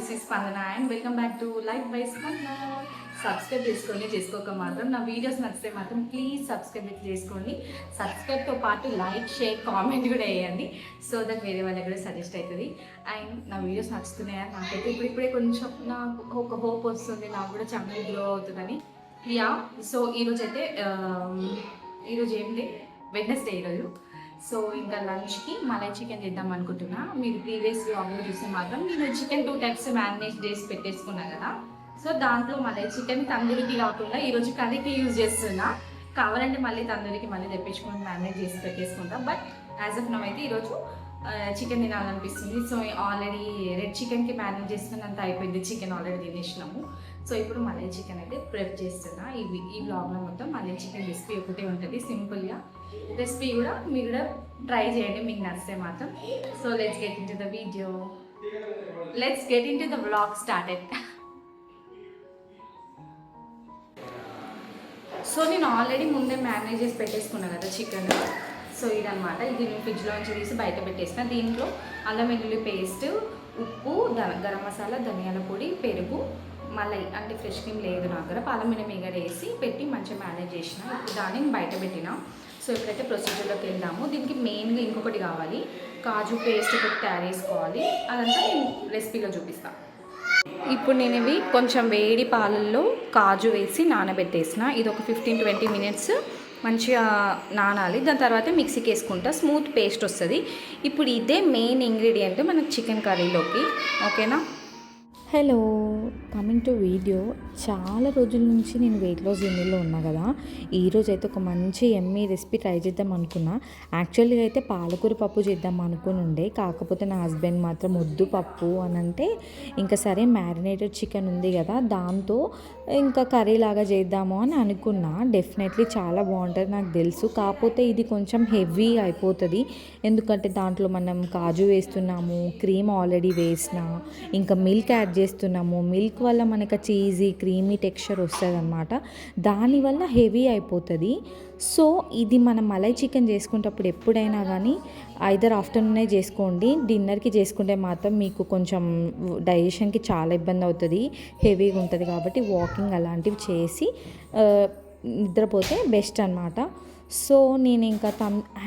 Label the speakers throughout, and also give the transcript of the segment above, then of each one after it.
Speaker 1: This is స్పందన and welcome back to life by స్పందన. Subscribe చేసుకోక మాత్రం నా వీడియోస్ నచ్చితే మాత్రం ప్లీజ్ సబ్స్క్రైబ్ చేసుకోండి. సబ్స్క్రైబ్తో పాటు లైక్, షేర్, కామెంట్ కూడా వేయండి. సో దట్ వేరే వాళ్ళకి కూడా సజెస్ట్ అవుతుంది. అండ్ నా వీడియోస్ నచ్చుతున్నాయని నాకైతే ఇప్పుడిప్పుడే కొంచెం నాకు ఒక హోప్ వస్తుంది, నాకు కూడా ఛానల్ గ్రో అవుతుందని. యా, సో ఈరోజు అయితే ఈరోజు ఏంటి వెడ్నెస్డే ఈరోజు. సో ఇంకా లంచ్కి మలై చికెన్ చేద్దాం అనుకుంటున్నా. మీరు ప్రీవియస్ వ్లాగ్లో చూస్తే మాత్రం నేను చికెన్ 2 టైప్స్ మ్యారినేట్ చేసి పెట్టేసుకున్నాను కదా. సో దాంట్లో మలై చికెన్ తందూరికి కాకుండా ఈరోజు కర్రీకి యూజ్ చేస్తున్నా. కావాలంటే మళ్ళీ తందూరికి మళ్ళీ తెప్పించుకొని మ్యారినేట్ చేసి పెట్టేసుకుంటాం. బట్ యాజ్ ఆఫ్ నౌ అయితే ఈరోజు చికెన్ తినాలనిపిస్తుంది. సో ఆల్రెడీ రెడ్ చికెన్కి మ్యారినేట్ చేసుకున్నంత అయిపోయింది, చికెన్ ఆల్రెడీ తినేసినాము. సో ఇప్పుడు మలై చికెన్ అయితే ప్రిపేర్ చేస్తున్నా. ఈ బ్లాగ్లో మొత్తం మలై చికెన్ రెసిపీ ఒకటే ఉంటుంది, సింపుల్గా. రెసిపీ కూడా మీరు కూడా ట్రై చేయండి, మీకు నచ్చితే మాత్రం. So let's get in to the video, let's get in to the vlog started. So నేను ఆల్రెడీ ముందే మ్యారినేట్ చేసి పెట్టేసుకున్నాను కదా చికెన్. సో ఇదనమాట, ఇది నేను ఫ్రిడ్జ్లోంచి తీసి బయట పెట్టేసిన. దీంట్లో అల్లం వెల్లుల్లి పేస్ట్, ఉప్పు, గరం మసాలా, ధనియాల పొడి, పెరుగు, మలై అంటే ఫ్రెష్ క్రీమ్ లేదు నా దగ్గర, పాలమిన మీగడ వేసి పెట్టి మంచిగా మేనేజ్ చేసిన. ఇప్పుడు దాన్ని బయట పెట్టిన. సో ఇప్పుడైతే ప్రొసీజర్లోకి వెళ్దాము. దీనికి మెయిన్గా ఇంకొకటి కావాలి, కాజు పేస్ట్ ఒకటి తయారు చేసుకోవాలి. అదంతా నేను రెసిపీలో చూపిస్తాను. ఇప్పుడు నేను ఇవి కొంచెం వేడి పాలల్లో కాజు వేసి నానబెట్టేసిన. ఇది ఒక 15-20 మినిట్స్ మంచిగా నానాలి. దాని తర్వాత మిక్సీకి వేసుకుంటా, స్మూత్ పేస్ట్ వస్తుంది. ఇప్పుడు ఇదే మెయిన్ ఇంగ్రీడియంట్ మనకు చికెన్ కర్రీలోకి. ఓకేనా?
Speaker 2: Hello, coming to video. చాలా రోజుల నుంచి నేను వెయిట్ లాస్ జర్నీలో ఉన్నా కదా. ఈరోజు అయితే ఒక మంచి ఎమ్మీ రెసిపీ ట్రై చేద్దాం అనుకున్నా. యాక్చువల్గా అయితే పాలకూర పప్పు చేద్దాం అనుకుని ఉండే, కాకపోతే నా హస్బెండ్ మాత్రం వద్దు పప్పు అని అంటే, ఇంకా సరే మ్యారినేటెడ్ చికెన్ ఉంది కదా దాంతో ఇంకా కర్రీ లాగా చేద్దాము అని అనుకున్నా. డెఫినెట్లీ చాలా బాగుంటుంది నాకు తెలుసు, కాకపోతే ఇది కొంచెం హెవీ అయిపోతుంది. ఎందుకంటే దాంట్లో మనం కాజు వేస్తున్నాము, క్రీమ్ ఆల్రెడీ వేసిన, ఇంకా మిల్క్ యాడ్ చేస్తున్నాము. మిల్క్ వల్ల మనకు చీజీ క్రీమీ టెక్స్చర్ వస్తుంది అనమాట, దానివల్ల హెవీ అయిపోతుంది. సో ఇది మనం మలై చికెన్ చేసుకునేటప్పుడు ఎప్పుడైనా కానీ ఐదర్ ఆఫ్టర్నూనే చేసుకోండి. డిన్నర్కి చేసుకుంటే మాత్రం మీకు కొంచెం డైజెషన్కి చాలా ఇబ్బంది అవుతుంది, హెవీగా ఉంటుంది. కాబట్టి వాకింగ్ అలాంటివి చేసి నిద్రపోతే బెస్ట్ అనమాట. సో నేను ఇంకా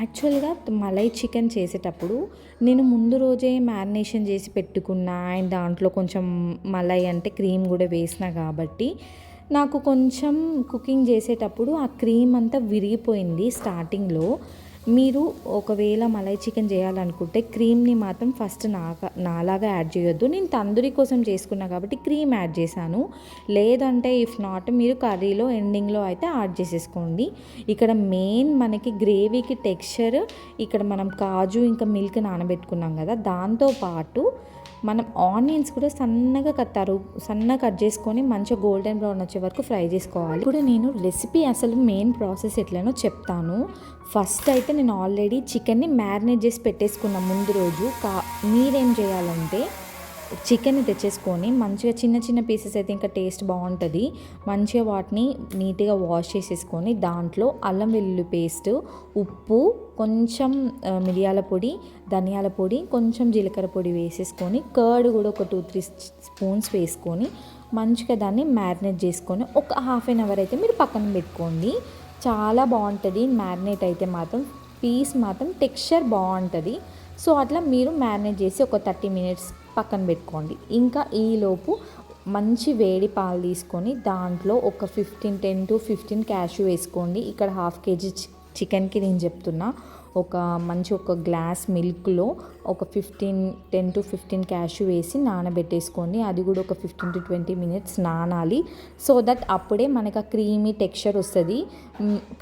Speaker 2: యాక్చువల్గా మలై చికెన్ చేసేటప్పుడు నేను ముందు రోజే మ్యారినేషన్ చేసి పెట్టుకున్నా. అండ్ దాంట్లో కొంచెం మలై అంటే క్రీమ్ కూడా వేసిన కాబట్టి నాకు కొంచెం కుకింగ్ చేసేటప్పుడు ఆ క్రీమ్ అంతా విరిగిపోయింది స్టార్టింగ్లో. మీరు ఒకవేళ మలై చికెన్ చేయాలనుకుంటే క్రీమ్ని మాత్రం ఫస్ట్ నాలాగా యాడ్ చేయొద్దు. నేను తందూరి కోసం చేసుకున్నా కాబట్టి క్రీమ్ యాడ్ చేశాను. లేదంటే ఇఫ్ నాట్ మీరు కర్రీలో ఎండింగ్లో అయితే యాడ్ చేసేసుకోండి. ఇక్కడ మెయిన్ మనకి గ్రేవీకి టెక్స్చర్, ఇక్కడ మనం కాజు ఇంకా మిల్క్ నానబెట్టుకున్నాం కదా, దాంతోపాటు మనం ఆనియన్స్ కూడా సన్నగా కట్ చేసుకొని మంచిగా గోల్డెన్ బ్రౌన్ వచ్చే వరకు ఫ్రై చేసుకోవాలి. ఇప్పుడు నేను రెసిపీ అసలు మెయిన్ ప్రాసెస్ ఎట్లనో చెప్తాను. ఫస్ట్ అయితే నేను ఆల్రెడీ చికెన్ని మ్యారినేట్ చేసి పెట్టేసుకున్న ముందు రోజు. మీరేం చేయాలంటే చికెన్ని తెచ్చేసుకొని మంచిగా చిన్న చిన్న పీసెస్ అయితే ఇంకా టేస్ట్ బాగుంటుంది. మంచిగా వాటిని నీట్గా వాష్ చేసేసుకొని దాంట్లో అల్లం వెల్లుల్లి పేస్ట్, ఉప్పు, కొంచెం మిరియాల పొడి, ధనియాల పొడి, కొంచెం జీలకర్ర పొడి వేసేసుకొని కర్డ్ కూడా ఒక 2-3 స్పూన్స్ వేసుకొని మంచిగా దాన్ని మ్యారినేట్ చేసుకొని ఒక హాఫ్ అన్ అవర్ అయితే మీరు పక్కన పెట్టుకోండి. చాలా బాగుంటుంది మ్యారినేట్ అయితే మాత్రం, పీస్ మాత్రం టెక్స్చర్ బాగుంటుంది. సో అట్లా మీరు మ్యారినేట్ చేసి ఒక 30 మినిట్స్ పక్కన పెట్టుకోండి. ఇంకా ఈలోపు మంచి వేడి పాలు తీసుకొని దాంట్లో ఒక 10-15 క్యాష్యూ వేసుకోండి. ఇక్కడ హాఫ్ కేజీ చికెన్కి నేను చెప్తున్నా. ఒక గ్లాస్ మిల్క్లో ఒక 10-15 క్యాష్యూ వేసి నానబెట్టేసుకోండి. అది కూడా ఒక 15-20 మినిట్స్ నానాలి. సో దట్ అప్పుడే మనకు ఆ క్రీమీ టెక్స్చర్ వస్తుంది.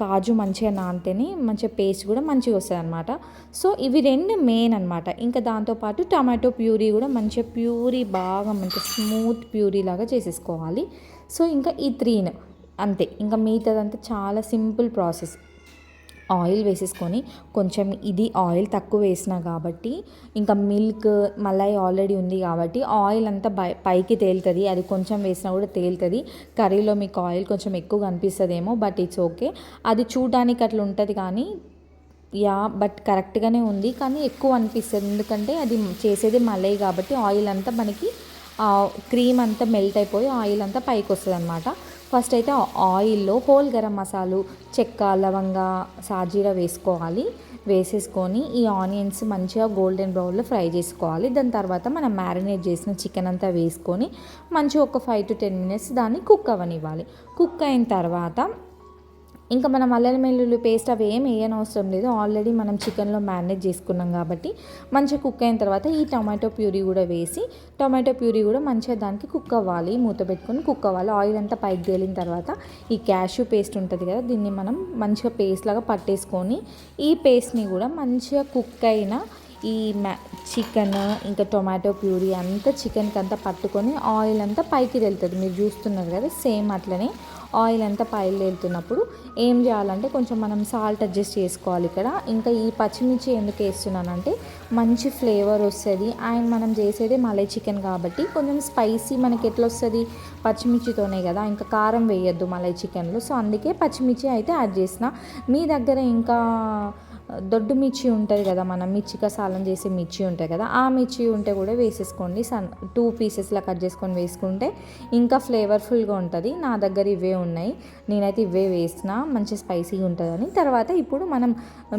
Speaker 2: కాజు మంచిగా నానితేనే మంచిగా పేస్ట్ కూడా మంచిగా వస్తుంది అనమాట. సో ఇవి రెండు మెయిన్ అనమాట. ఇంకా దాంతోపాటు టమాటో ప్యూరీ కూడా మంచిగా ప్యూరీ బాగా మంచిగా స్మూత్ ప్యూరీ లాగా చేసేసుకోవాలి. సో ఇంకా ఈ 3 అంతే. ఇంకా మిగతాదంతా చాలా సింపుల్ ప్రాసెస్. ఆయిల్ వేసేసుకొని కొంచెం, ఇది ఆయిల్ తక్కువ వేసినా కాబట్టి ఇంకా మిల్క్ మలై ఆల్రెడీ ఉంది కాబట్టి ఆయిల్ అంతా పైకి తేలుతుంది. అది కొంచెం వేసినా కూడా తేలుతుంది. కర్రీలో మీకు ఆయిల్ కొంచెం ఎక్కువ కనిపిస్తుందేమో, బట్ ఇట్స్ ఓకే. అది చూడడానికి అట్లా ఉంటుంది కానీ బట్ కరెక్ట్గానే ఉంది, కానీ ఎక్కువ అనిపిస్తుంది. ఎందుకంటే అది చేసేది మలై కాబట్టి ఆయిల్ అంతా మనకి క్రీమ్ అంతా మెల్ట్ అయిపోయి ఆయిల్ అంతా పైకి వస్తుంది అనమాట. ఫస్ట్ అయితే ఆయిల్లో హోల్ గరం మసాలు, చెక్క, లవంగ, సాజీరా వేసుకోవాలి. వేసేసుకొని ఈ ఆనియన్స్ మంచిగా గోల్డెన్ బ్రౌన్లో ఫ్రై చేసుకోవాలి. దాని తర్వాత మనం మ్యారినేట్ చేసిన చికెన్ అంతా వేసుకొని మంచిగా ఒక 5 to 10 minutes దాన్ని కుక్ అవ్వనివ్వాలి. కుక్ అయిన తర్వాత ఇంకా మనం అల్లం వెల్లుల్లి పేస్ట్ అవి ఏం వేయనవసరం లేదు. ఆల్రెడీ మనం చికెన్లో మ్యారినేట్ చేసుకున్నాం కాబట్టి మంచిగా కుక్ అయిన తర్వాత ఈ టొమాటో ప్యూరీ కూడా వేసి టొమాటో ప్యూరీ కూడా మంచిగా దానికి కుక్ అవ్వాలి. మూత పెట్టుకొని కుక్ అవ్వాలి. ఆయిల్ అంతా పైకి తేలిన తర్వాత ఈ క్యాష్యూ పేస్ట్ ఉంటుంది కదా, దీన్ని మనం మంచిగా పేస్ట్ లాగా పట్టేసుకొని ఈ పేస్ట్ని కూడా మంచిగా కుక్ అయిన ఈ చికెన్ ఇంకా టొమాటో ప్యూరీ అంతా చికెన్కి అంతా పట్టుకొని ఆయిల్ అంతా పైకి వెళ్తుంది. మీరు చూస్తున్నారు కదా, సేమ్ అట్లనే ఆయిల్ అంతా పైకి వెళ్తున్నప్పుడు ఏం చేయాలంటే కొంచెం మనం సాల్ట్ అడ్జస్ట్ చేసుకోవాలి ఇక్కడ. ఇంకా ఈ పచ్చిమిర్చి ఎందుకు వేస్తున్నానంటే మంచి ఫ్లేవర్ వస్తుంది. అండ్ మనం చేసేది మలై చికెన్ కాబట్టి కొంచెం స్పైసీ మనకి ఎట్లా వస్తుంది, పచ్చిమిర్చితోనే కదా, ఇంకా కారం వేయొద్దు మలై చికెన్లో. సో అందుకే పచ్చిమిర్చి అయితే యాడ్ చేసిన. మీ దగ్గర ఇంకా దొడ్డు మిర్చి ఉంటుంది కదా, మనం మిర్చి కసాలం చేసే మిర్చి ఉంటుంది కదా, ఆ మిర్చి ఉంటే కూడా వేసేసుకోండి. 2 పీసెస్లా కట్ చేసుకొని వేసుకుంటే ఇంకా ఫ్లేవర్ఫుల్గా ఉంటుంది. నా దగ్గర ఇవే ఉన్నాయి, నేనైతే ఇవే వేసిన, మంచి స్పైసీగా ఉంటుందని. తర్వాత ఇప్పుడు మనం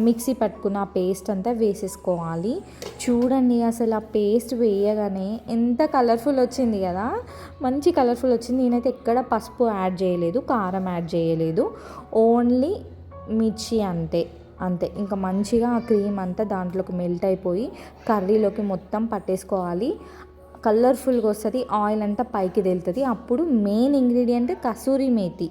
Speaker 2: మిక్సీ పట్టుకున్న పేస్ట్ అంతా వేసేసుకోవాలి. చూడండి అసలు ఆ పేస్ట్ వేయగానే ఎంత కలర్ఫుల్ వచ్చింది కదా, మంచి కలర్ఫుల్ వచ్చింది. నేనైతే ఎక్కడ పసుపు యాడ్ చేయలేదు, కారం యాడ్ చేయలేదు, ఓన్లీ మిర్చి అంతే. ఇంకా మంచిగా ఆ క్రీమ్ అంతా దాంట్లోకి మెల్ట్ అయిపోయి కర్రీలోకి మొత్తం పట్టేసుకోవాలి. కలర్ఫుల్గా వస్తుంది, ఆయిల్ అంతా పైకి తేలుతుంది. అప్పుడు మెయిన్ ఇంగ్రీడియంట్ కసూరి మేతి,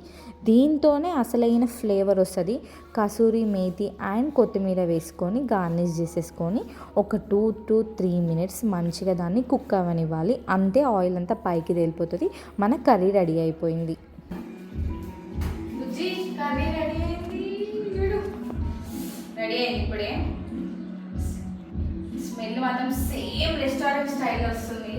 Speaker 2: దీంతోనే అసలైన ఫ్లేవర్ వస్తుంది. కసూరి మేతి అండ్ కొత్తిమీర వేసుకొని గార్నిష్ చేసేసుకొని ఒక 2 to 3 minutes మంచిగా దాన్ని కుక్ అవ్వనివ్వాలి. అంతే, ఆయిల్ అంతా పైకి తేలిపోతుంది. మన కర్రీ రెడీ అయిపోయింది.
Speaker 1: రెడీ అయింది ఇప్పుడే. స్మెల్ మాత్రం సేమ్ రెస్టారెంట్ స్టైల్ వస్తుంది.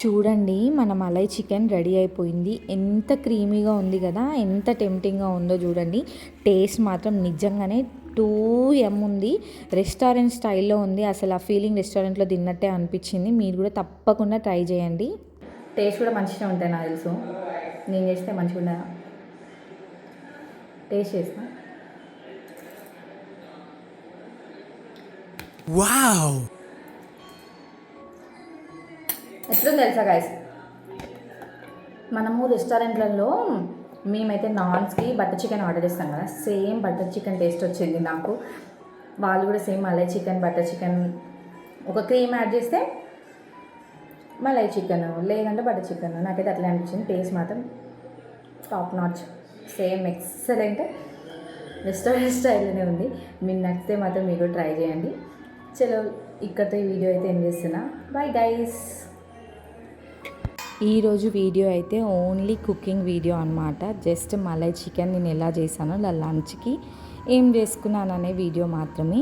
Speaker 2: చూడండి మన మలై చికెన్ రెడీ అయిపోయింది. ఎంత క్రీమీగా ఉంది కదా, ఎంత టెంప్టింగ్గా ఉందో చూడండి. టేస్ట్ మాత్రం నిజంగానే 2M ఉంది. రెస్టారెంట్ స్టైల్లో ఉంది. అసలు ఆ ఫీలింగ్ రెస్టారెంట్లో తిన్నట్టే అనిపించింది. మీరు కూడా తప్పకుండా ట్రై చేయండి.
Speaker 1: టేస్ట్ కూడా మంచిగా ఉంటాయి నాకు తెలుసు. నేను చేస్తే మంచిగా ఉందా, టేస్ట్ చేస్తా.
Speaker 3: వావ్,
Speaker 1: ఎట్లా తెలుసా గైస్, మనము రెస్టారెంట్లలో మేమైతే నాన్స్కి బటర్ చికెన్ ఆర్డర్ చేస్తాం కదా, సేమ్ బటర్ చికెన్ టేస్ట్ వచ్చింది నాకు. వాళ్ళు కూడా same malai chicken, butter chicken, ఒక క్రీమ్ యాడ్ చేస్తే మలై చికెన్, లేదంటే బటర్ చికెన్. నాకైతే అట్లా అనిపించింది. టేస్ట్ మాత్రం top notch, same excellent restaurant స్టైల్లోనే ఉంది. మీకు నచ్చితే మాత్రం మీరు ట్రై చేయండి. చలో, ఇక్కడితో ఈ వీడియో అయితే ఏం చేస్తున్నా. Bye guys.
Speaker 2: ఈరోజు వీడియో అయితే ఓన్లీ కుకింగ్ వీడియో అనమాట. జస్ట్ మలై చికెన్ నేను ఎలా చేశానో లంచ్కి ఏం చేసుకున్నాను అనే వీడియో మాత్రమే.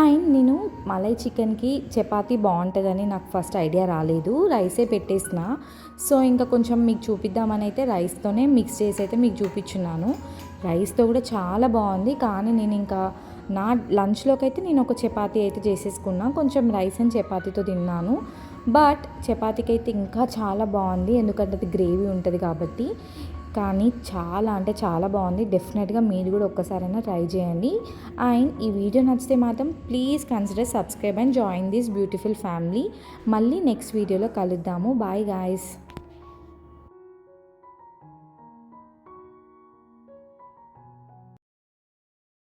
Speaker 2: అండ్ నేను మలై చికెన్కి చపాతీ బాగుంటుందని నాకు ఫస్ట్ ఐడియా రాలేదు, రైసే పెట్టేసిన. సో ఇంకా కొంచెం మీకు చూపిద్దామని అయితే రైస్తోనే మిక్స్ చేసి అయితే మీకు చూపించున్నాను. రైస్తో కూడా చాలా బాగుంది. కానీ నేను ఇంకా నా లంచ్లోకి అయితే నేను ఒక చపాతీ అయితే చేసేసుకున్నా. కొంచెం రైస్ అండ్ చపాతీతో తిన్నాను. బట్ చపాతీకి అయితే ఇంకా చాలా బాగుంది, ఎందుకంటే అది గ్రేవీ ఉంటుంది కాబట్టి. కానీ చాలా అంటే చాలా బాగుంది. డెఫినెట్గా మీరు కూడా ఒక్కసారైనా ట్రై చేయండి. అండ్ ఈ వీడియో నచ్చితే మాత్రం please consider subscribe and join this beautiful family. మళ్ళీ నెక్స్ట్ వీడియోలో కలుద్దాము. Bye guys.